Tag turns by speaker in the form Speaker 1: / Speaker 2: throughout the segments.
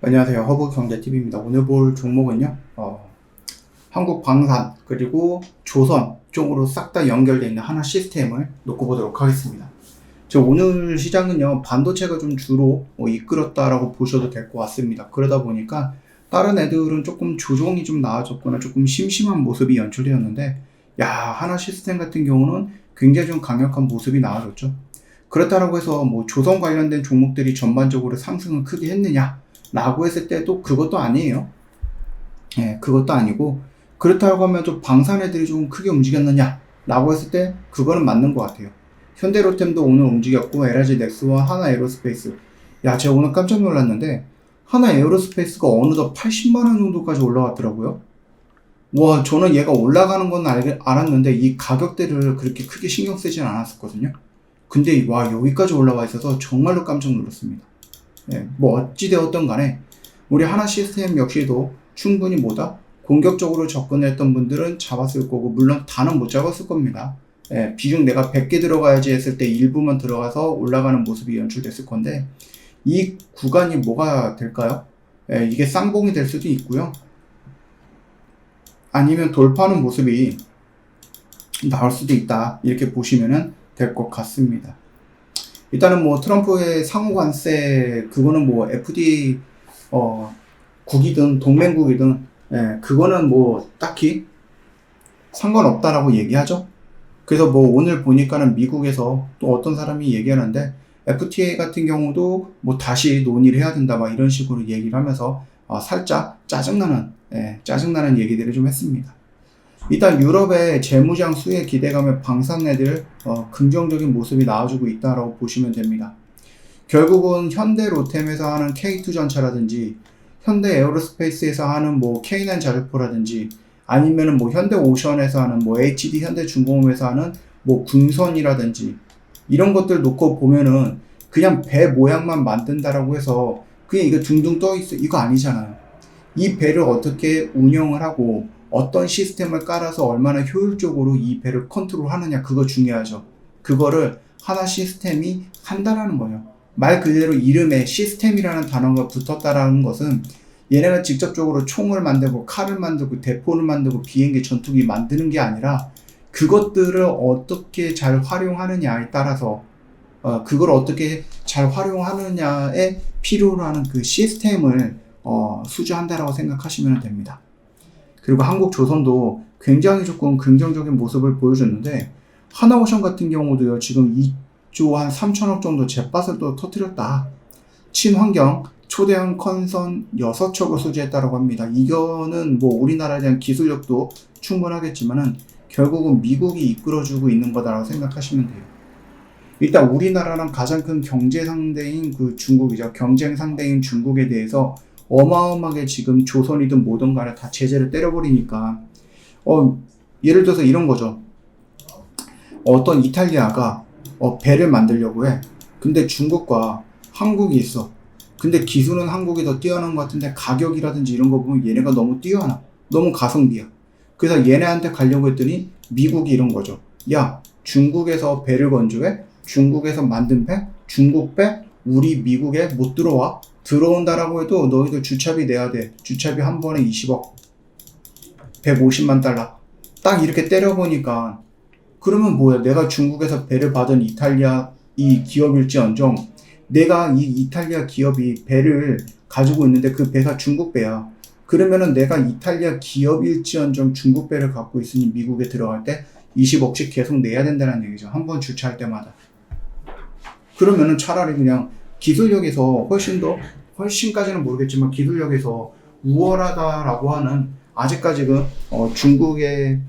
Speaker 1: 안녕하세요. 허브경제TV입니다. 오늘 볼 종목은요, 한국 방산 그리고 조선 쪽으로 싹 다 연결되어 있는 하나 시스템을 놓고 보도록 하겠습니다. 오늘 시장은요, 반도체가 좀 주로 이끌었다라고 보셔도 될 것 같습니다. 그러다 보니까 다른 애들은 조금 조정이 좀 나아졌거나 조금 심심한 모습이 연출되었는데, 하나 시스템 같은 경우는 굉장히 좀 강력한 모습이 나아졌죠. 그렇다고 해서 조선 관련된 종목들이 전반적으로 상승을 크게 했느냐 라고 했을 때도 그것도 아니에요. 그것도 아니고, 그렇다고 하면 좀 방산 애들이 좀 크게 움직였느냐 라고 했을 때 그거는 맞는 것 같아요. 현대로템도 오늘 움직였고, LG 넥스와 하나 에어로스페이스, 제가 오늘 깜짝 놀랐는데 하나 에어로스페이스가 어느덧 80만원 정도까지 올라왔더라고요. 와, 저는 얘가 올라가는 건 알았는데 이 가격대를 그렇게 크게 신경 쓰진 않았었거든요. 근데 여기까지 올라와 있어서 정말로 깜짝 놀랐습니다. 어찌되었던 간에 우리 하나 시스템 역시도 충분히 공격적으로 접근했던 분들은 잡았을 거고, 물론 다는 못 잡았을 겁니다. 비중 내가 100개 들어가야지 했을 때 일부만 들어가서 올라가는 모습이 연출됐을 건데, 이 구간이 뭐가 될까요? 이게 쌍봉이 될 수도 있고요, 아니면 돌파하는 모습이 나올 수도 있다, 이렇게 보시면 될 것 같습니다. 일단은 트럼프의 상호관세, 그거는 FTA 국이든 동맹국이든 그거는 딱히 상관없다라고 얘기하죠. 그래서 오늘 보니까는 미국에서 또 어떤 사람이 얘기하는데, FTA 같은 경우도 다시 논의를 해야 된다, 이런 식으로 얘기를 하면서 살짝 짜증나는 얘기들을 좀 했습니다. 일단 유럽의 재무장 수혜 기대감에 방산 애들 긍정적인 모습이 나와주고 있다라고 보시면 됩니다. 결국은 현대로템에서 하는 K2전차라든지 현대 에어로스페이스에서 하는 K9 자주포라든지, 아니면은 현대오션에서 하는 HD 현대중공업에서 하는 군선이라든지, 이런 것들 놓고 보면은 그냥 배 모양만 만든다라고 해서 그냥 이거 둥둥 떠 있어, 이거 아니잖아요. 이 배를 어떻게 운영을 하고 어떤 시스템을 깔아서 얼마나 효율적으로 이 배를 컨트롤 하느냐, 그거 중요하죠. 그거를 하나 시스템이 한다라는 거예요. 말 그대로 이름에 시스템이라는 단어가 붙었다라는 것은 얘네가 직접적으로 총을 만들고 칼을 만들고 대포를 만들고 비행기 전투기 만드는 게 아니라, 그것들을 어떻게 잘 활용하느냐에 따라서 그걸 어떻게 잘 활용하느냐에 필요로 하는 그 시스템을 수주한다라고 생각하시면 됩니다. 그리고 한국조선도 굉장히 조금 긍정적인 모습을 보여줬는데, 하나오션 같은 경우도요, 지금 2조 한 3천억 정도 jet밭을 또 터뜨렸다. 친환경 초대형 컨선 6척을 소지했다라고 합니다. 이거는 우리나라에 대한 기술력도 충분하겠지만은 결국은 미국이 이끌어주고 있는 거다라고 생각하시면 돼요. 일단 우리나라랑 가장 큰 경제 상대인 중국이죠. 경쟁 상대인 중국에 대해서 어마어마하게 지금 조선이든 뭐든 간에 다 제재를 때려버리니까, 예를 들어서 이런 거죠. 어떤 이탈리아가 배를 만들려고 해. 근데 중국과 한국이 있어. 근데 기술은 한국이 더 뛰어난 것 같은데 가격이라든지 이런 거 보면 얘네가 너무 뛰어나, 너무 가성비야. 그래서 얘네한테 가려고 했더니 미국이 이런 거죠. 중국에서 배를 건조해? 중국에서 만든 배? 중국 배? 우리 미국에 못 들어와? 들어온다라고 해도 너희들 주차비 내야 돼. 주차비 한 번에 20억, 150만 달러. 딱 이렇게 때려보니까, 그러면 내가 중국에서 배를 받은 이탈리아 이 기업일지언정, 내가 이 이탈리아 기업이 배를 가지고 있는데 그 배가 중국 배야. 그러면은 내가 이탈리아 기업일지언정 중국 배를 갖고 있으니 미국에 들어갈 때 20억씩 계속 내야 된다는 얘기죠. 한 번 주차할 때마다. 그러면은 차라리 그냥 기술력에서 훨씬까지는 모르겠지만 기술력에서 우월하다라고 하는, 아직까지 중국의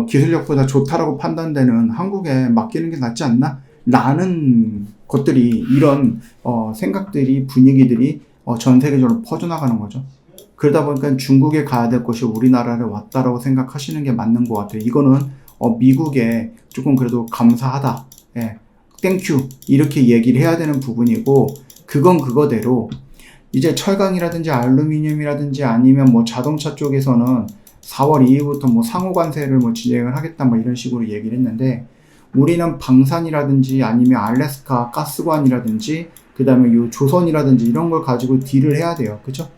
Speaker 1: 기술력보다 좋다라고 판단되는 한국에 맡기는 게 낫지 않나? 라는 것들이, 이런 생각들이, 분위기들이 전 세계적으로 퍼져나가는 거죠. 그러다 보니까 중국에 가야 될 것이 우리나라를 왔다라고 생각하시는 게 맞는 것 같아요. 이거는 미국에 조금 그래도 감사하다, 땡큐, 이렇게 얘기를 해야 되는 부분이고, 그건 그거대로 이제 철강이라든지 알루미늄이라든지 아니면 자동차 쪽에서는 4월 2일부터 상호관세를 진행을 하겠다, 이런 식으로 얘기를 했는데, 우리는 방산이라든지 아니면 알래스카 가스관이라든지 그 다음에 요 조선이라든지 이런 걸 가지고 딜을 해야 돼요. 그죠?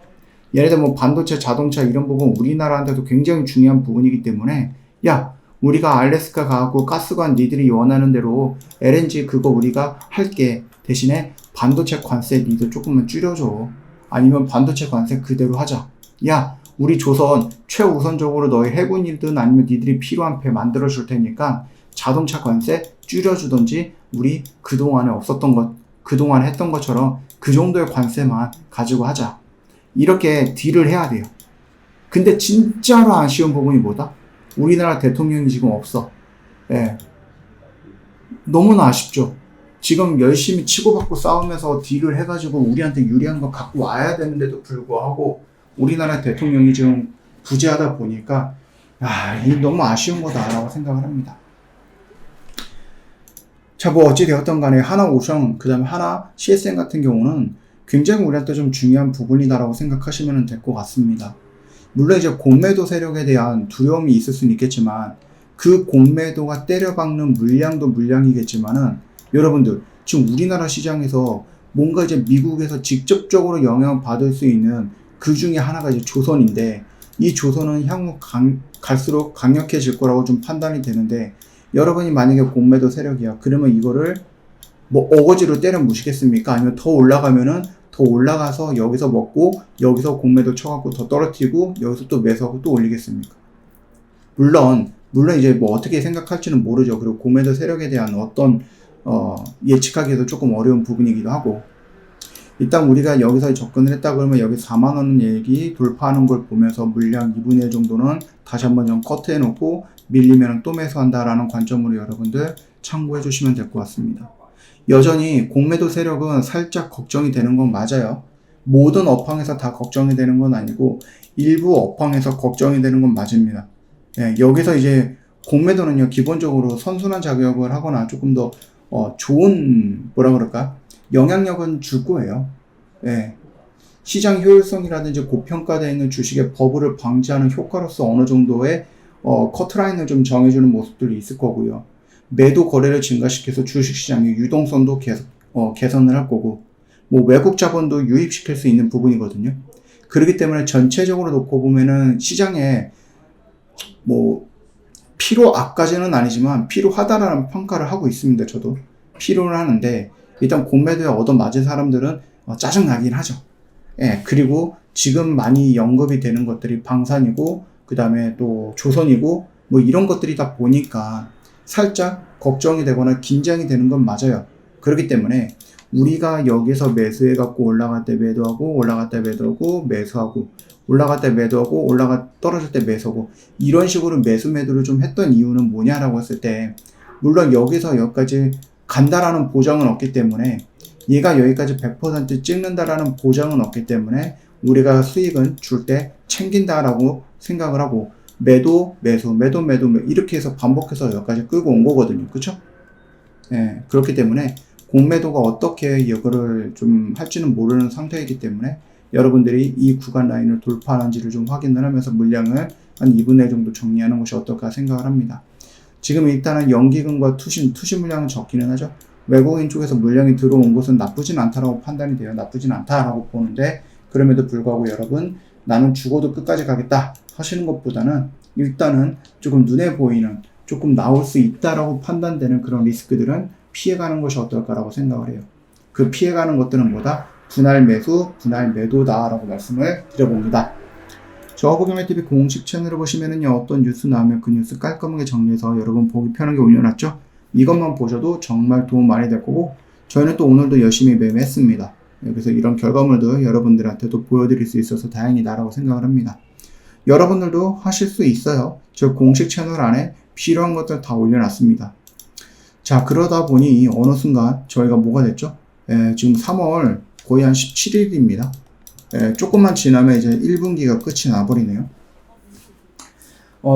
Speaker 1: 예를 들어 뭐 반도체, 자동차 이런 부분 우리나라한테도 굉장히 중요한 부분이기 때문에 야, 우리가 알래스카 가고 가스관 니들이 원하는 대로 LNG 그거 우리가 할게. 대신에 반도체 관세 니들 조금만 줄여줘. 아니면 반도체 관세 그대로 하자. 야, 우리 조선 최우선적으로 너희 해군이든 아니면 니들이 필요한 배 만들어 줄 테니까 자동차 관세 줄여주던지 우리 그동안에 없었던 것, 그동안 했던 것처럼 그 정도의 관세만 가지고 하자. 이렇게 딜을 해야 돼요. 근데 진짜로 아쉬운 부분이 뭐다? 우리나라 대통령이 지금 없어. 예. 너무나 아쉽죠. 지금 열심히 치고받고 싸우면서 딜을 해가지고 우리한테 유리한 거 갖고 와야 되는데도 불구하고 우리나라 대통령이 지금 부재하다 보니까 이게 너무 아쉬운 거다라고 생각을 합니다. 자, 뭐 어찌되었던 간에 하나오션, 그 다음에 하나 CSN 같은 경우는 굉장히 우리한테 좀 중요한 부분이다라고 생각하시면 될 것 같습니다. 물론 이제 공매도 세력에 대한 두려움이 있을 수는 있겠지만 그 공매도가 때려박는 물량도 물량이겠지만은 여러분들 지금 우리나라 시장에서 뭔가 이제 미국에서 직접적으로 영향을 받을 수 있는 그 중에 하나가 이제 조선인데 이 조선은 향후 갈수록 강력해질 거라고 좀 판단이 되는데 여러분이 만약에 공매도 세력이야. 그러면 이거를 뭐 어거지로 때려 무시겠습니까? 아니면 더 올라가면은 더 올라가서 여기서 먹고 여기서 공매도 쳐갖고 더 떨어뜨리고 여기서 또 매수하고 또 올리겠습니까? 물론 이제 뭐 어떻게 생각할지는 모르죠. 그리고 공매도 세력에 대한 어떤 예측하기에도 조금 어려운 부분이기도 하고 일단 우리가 여기서 접근을 했다 그러면 여기 4만원 얘기 돌파하는 걸 보면서 물량 2분의 1 정도는 다시 한번 좀 커트해 놓고 밀리면 또 매수한다라는 관점으로 여러분들 참고해 주시면 될 것 같습니다. 여전히 공매도 세력은 살짝 걱정이 되는 건 맞아요. 모든 업황에서 다 걱정이 되는 건 아니고 일부 업황에서 걱정이 되는 건 맞습니다. 예, 여기서 이제 공매도는요 기본적으로 선순환 작용을 하거나 조금 더 좋은 뭐라 그럴까 영향력은 줄 거예요. 예. 시장 효율성이라든지 고평가되어 있는 주식의 버블을 방지하는 효과로서 어느 정도의 커트라인을 좀 정해주는 모습들이 있을 거고요. 매도 거래를 증가시켜서 주식시장의 유동성도 개선을 할 거고 뭐 외국 자본도 유입시킬 수 있는 부분이거든요. 그렇기 때문에 전체적으로 놓고 보면은 시장에 뭐 필요악까지는 아니지만 필요하다라는 평가를 하고 있습니다. 저도 필요를 하는데 일단 공매도에 얻어맞은 사람들은 짜증나긴 하죠. 예, 그리고 지금 많이 언급이 되는 것들이 방산이고 그 다음에 또 조선이고 뭐 이런 것들이다 보니까 살짝 걱정이 되거나 긴장이 되는 건 맞아요. 그렇기 때문에 우리가 여기서 매수해 갖고 올라갈 때 매도하고 올라갈 때 매도하고 매수하고 올라갈 때 매도하고 떨어질 때 매수하고 이런 식으로 매수 매도를 좀 했던 이유는 뭐냐라고 했을 때 물론 여기서 여기까지 간다라는 보장은 없기 때문에 얘가 여기까지 100% 찍는다라는 보장은 없기 때문에 우리가 수익은 줄 때 챙긴다라고 생각을 하고 매도 매수 매도 이렇게 해서 반복해서 여기까지 끌고 온 거거든요. 그쵸? 예, 그렇기 때문에 공매도가 어떻게 이거를 좀 할지는 모르는 상태이기 때문에 여러분들이 이 구간 라인을 돌파하는지를 좀 확인을 하면서 물량을 한 2분의 1 정도 정리하는 것이 어떨까 생각을 합니다. 지금 일단은 연기금과 투시 물량은 적기는 하죠. 외국인 쪽에서 물량이 들어온 것은 나쁘진 않다라고 판단이 돼요. 나쁘진 않다라고 보는데 그럼에도 불구하고 여러분 나는 죽어도 끝까지 가겠다 하시는 것보다는 일단은 조금 눈에 보이는 조금 나올 수 있다라고 판단되는 그런 리스크들은 피해가는 것이 어떨까라고 생각을 해요. 그 피해가는 것들은 뭐다? 분할 매수, 분할 매도다라고 말씀을 드려봅니다. 저 허브경매TV 공식 채널을 보시면은요 어떤 뉴스 나오면 그 뉴스 깔끔하게 정리해서 여러분 보기 편하게 올려놨죠. 이것만 보셔도 정말 도움 많이 될 거고 저희는 또 오늘도 열심히 매매했습니다. 그래서 이런 결과물도 여러분들한테도 보여드릴 수 있어서 다행이다라고 생각을 합니다. 여러분들도 하실 수 있어요. 저 공식 채널 안에 필요한 것들 다 올려놨습니다. 자, 그러다 보니 어느 순간 저희가 뭐가 됐죠? 지금 3월 거의 한 17일입니다. 조금만 지나면 이제 1분기가 끝이 나버리네요.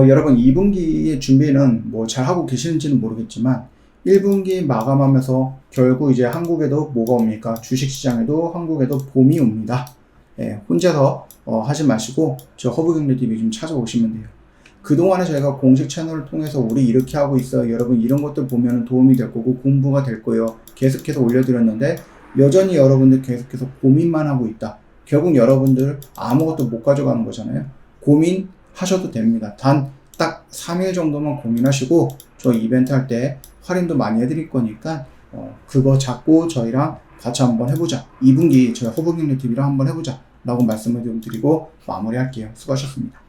Speaker 1: 여러분 2분기의 준비는 뭐 잘하고 계시는지는 모르겠지만 1분기 마감하면서 결국 이제 한국에도 뭐가 옵니까? 주식시장에도 한국에도 봄이 옵니다. 혼자서 하지 마시고 저 허브경매TV 좀 찾아오시면 돼요. 그동안에 저희가 공식 채널을 통해서 우리 이렇게 하고 있어요. 여러분 이런 것들 보면 도움이 될 거고 공부가 될 거예요. 계속해서 올려드렸는데 여전히 여러분들 계속해서 고민만 하고 있다. 결국 여러분들 아무것도 못 가져가는 거잖아요. 고민하셔도 됩니다. 단 딱 3일 정도만 고민하시고 저희 이벤트 할 때 할인도 많이 해드릴 거니까 그거 잡고 저희랑 같이 한번 해보자. 2분기 저희 허브경리TV랑 한번 해보자 라고 말씀을 좀 드리고 마무리할게요. 수고하셨습니다.